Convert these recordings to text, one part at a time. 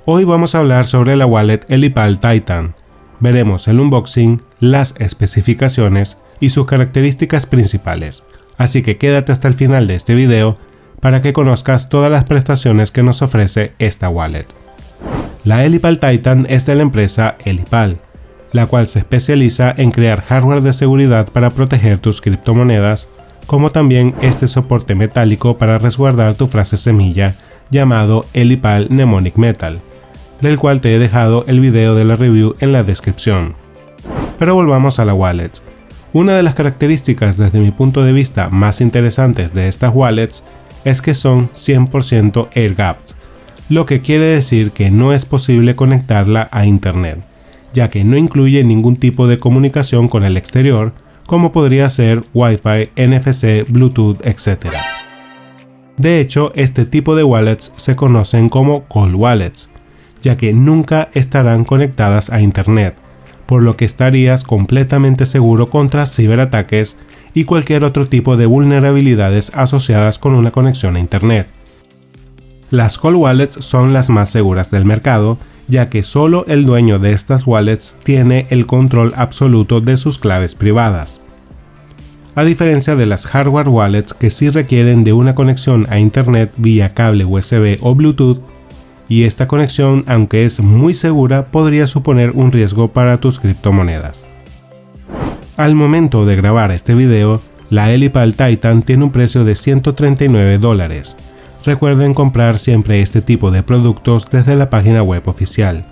Hoy vamos a hablar sobre la wallet Elipal Titan. Veremos el unboxing, las especificaciones y sus características principales. Así que quédate hasta el final de este video para que conozcas todas las prestaciones que nos ofrece esta wallet. La Elipal Titan es de la empresa Elipal, la cual se especializa en crear hardware de seguridad para proteger tus criptomonedas, como también este soporte metálico para resguardar tu frase semilla llamado Elipal Mnemonic Metal, del cual te he dejado el video de la review en la descripción. Pero volvamos a la wallet. Una de las características desde mi punto de vista más interesantes de estas wallets es que son 100% air-gapped, lo que quiere decir que no es posible conectarla a internet, ya que no incluye ningún tipo de comunicación con el exterior, como podría ser Wi-Fi, NFC, Bluetooth, etc. De hecho, este tipo de wallets se conocen como cold wallets, ya que nunca estarán conectadas a internet, por lo que estarías completamente seguro contra ciberataques y cualquier otro tipo de vulnerabilidades asociadas con una conexión a internet. Las cold wallets son las más seguras del mercado, ya que solo el dueño de estas wallets tiene el control absoluto de sus claves privadas. A diferencia de las hardware wallets que sí requieren de una conexión a internet vía cable USB o Bluetooth, y esta conexión, aunque es muy segura, podría suponer un riesgo para tus criptomonedas. Al momento de grabar este video, la Elipal Titan tiene un precio de $139. Recuerden comprar siempre este tipo de productos desde la página web oficial.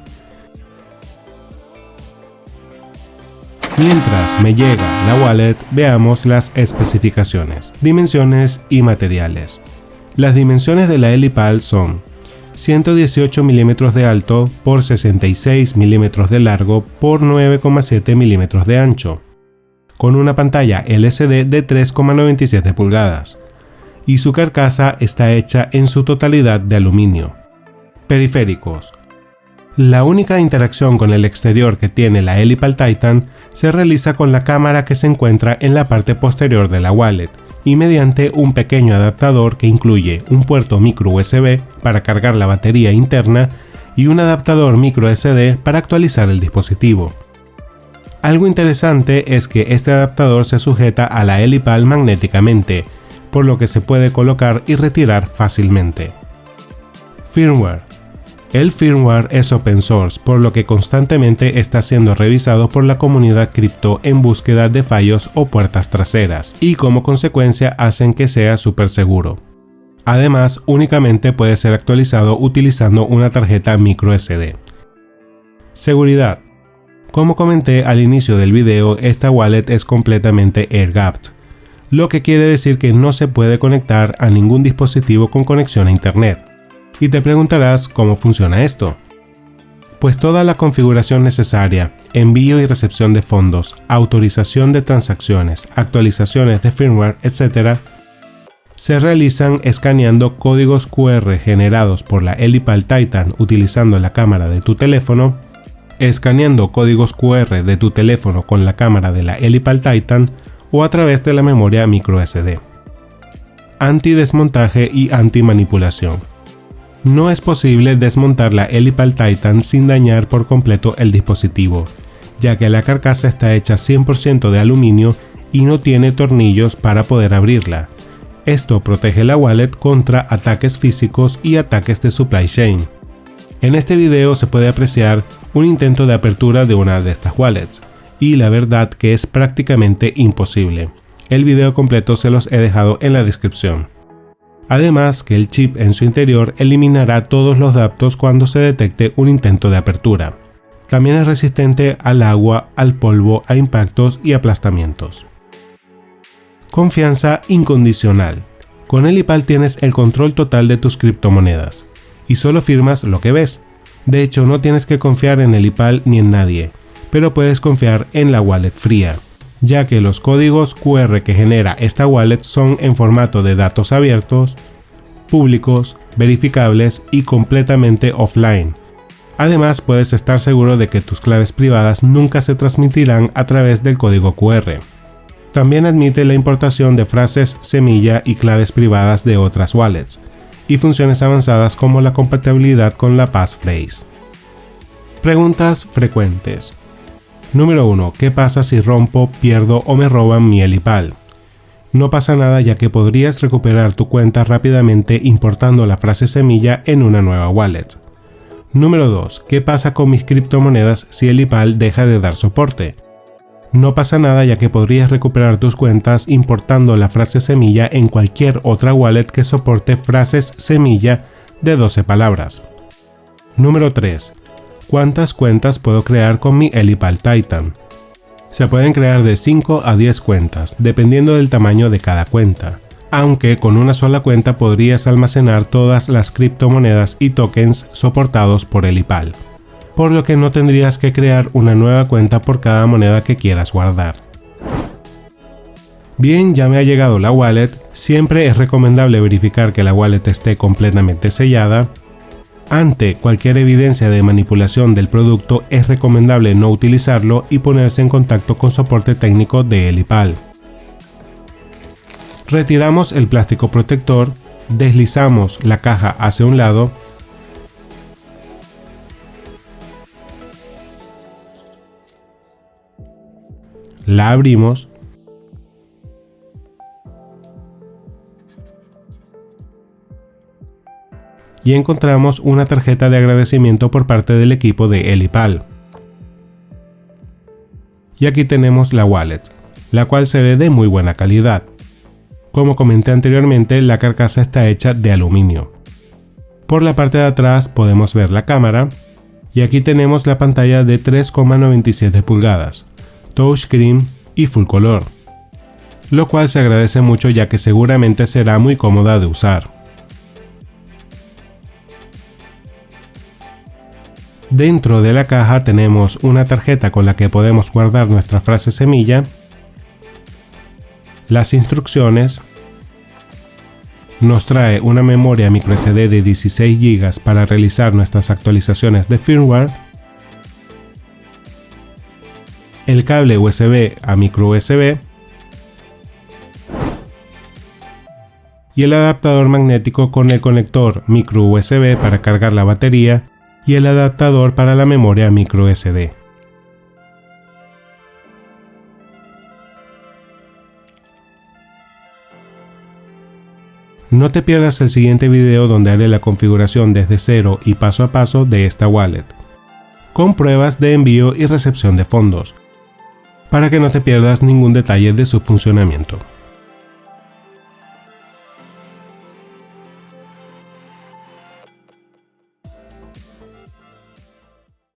Mientras me llega la wallet, veamos las especificaciones, dimensiones y materiales. Las dimensiones de la Elipal son 118 mm de alto por 66 mm de largo por 9,7 mm de ancho, con una pantalla LCD de 3,97 pulgadas, y su carcasa está hecha en su totalidad de aluminio. Periféricos. La única interacción con el exterior que tiene la Elipal Titan se realiza con la cámara que se encuentra en la parte posterior de la wallet, y mediante un pequeño adaptador que incluye un puerto micro USB para cargar la batería interna y un adaptador micro SD para actualizar el dispositivo. Algo interesante es que este adaptador se sujeta a la Elipal magnéticamente, por lo que se puede colocar y retirar fácilmente. Firmware. El firmware es open source, por lo que constantemente está siendo revisado por la comunidad cripto en búsqueda de fallos o puertas traseras, y como consecuencia hacen que sea súper seguro. Además, únicamente puede ser actualizado utilizando una tarjeta micro SD. Seguridad. Como comenté al inicio del video, esta wallet es completamente air-gapped, lo que quiere decir que no se puede conectar a ningún dispositivo con conexión a internet. Y te preguntarás cómo funciona esto. Pues toda la configuración necesaria, envío y recepción de fondos, autorización de transacciones, actualizaciones de firmware, etc., se realizan escaneando códigos QR generados por la Elipal Titan utilizando la cámara de tu teléfono, escaneando códigos QR de tu teléfono con la cámara de la Elipal Titan o a través de la memoria microSD. Anti-desmontaje y anti-manipulación. No es posible desmontar la Elipal Titan sin dañar por completo el dispositivo, ya que la carcasa está hecha 100% de aluminio y no tiene tornillos para poder abrirla. Esto protege la wallet contra ataques físicos y ataques de supply chain. En este video se puede apreciar un intento de apertura de una de estas wallets, y la verdad que es prácticamente imposible. El video completo se los he dejado en la descripción. Además que el chip en su interior eliminará todos los datos cuando se detecte un intento de apertura. También es resistente al agua, al polvo, a impactos y aplastamientos. Confianza incondicional. Con Elipal tienes el control total de tus criptomonedas y solo firmas lo que ves. De hecho, no tienes que confiar en Elipal ni en nadie, pero puedes confiar en la wallet fría, ya que los códigos QR que genera esta wallet son en formato de datos abiertos, públicos, verificables y completamente offline. Además, puedes estar seguro de que tus claves privadas nunca se transmitirán a través del código QR. También admite la importación de frases semilla y claves privadas de otras wallets. y funciones avanzadas como la compatibilidad con la passphrase. Preguntas frecuentes. Número 1. ¿Qué pasa si rompo, pierdo o me roban mi Elipal? No pasa nada, ya que podrías recuperar tu cuenta rápidamente importando la frase semilla en una nueva wallet. Número 2. ¿Qué pasa con mis criptomonedas si Elipal deja de dar soporte? No pasa nada, ya que podrías recuperar tus cuentas importando la frase semilla en cualquier otra wallet que soporte frases semilla de 12 palabras. Número 3. ¿Cuántas cuentas puedo crear con mi Elipal Titan? Se pueden crear de 5 a 10 cuentas, dependiendo del tamaño de cada cuenta, aunque con una sola cuenta podrías almacenar todas las criptomonedas y tokens soportados por Elipal, por lo que no tendrías que crear una nueva cuenta por cada moneda que quieras guardar. Bien, ya me ha llegado la wallet. Siempre es recomendable verificar que la wallet esté completamente sellada. Ante cualquier evidencia de manipulación del producto, es recomendable no utilizarlo y ponerse en contacto con soporte técnico de Elipal. Retiramos el plástico protector, deslizamos la caja hacia un lado, la abrimos y encontramos una tarjeta de agradecimiento por parte del equipo de Elipal. Y aquí tenemos la wallet, la cual se ve de muy buena calidad. Como comenté anteriormente, la carcasa está hecha de aluminio. Por la parte de atrás podemos ver la cámara y aquí tenemos la pantalla de 3,97 pulgadas, touchscreen y full color, lo cual se agradece mucho, ya que seguramente será muy cómoda de usar. Dentro de la caja tenemos una tarjeta con la que podemos guardar nuestra frase semilla, las instrucciones, nos trae una memoria microSD de 16 GB para realizar nuestras actualizaciones de firmware, el cable USB a micro USB y el adaptador magnético con el conector micro USB para cargar la batería y el adaptador para la memoria micro SD. No te pierdas el siguiente video, donde haré la configuración desde cero y paso a paso de esta wallet, con pruebas de envío y recepción de fondos, para que no te pierdas ningún detalle de su funcionamiento.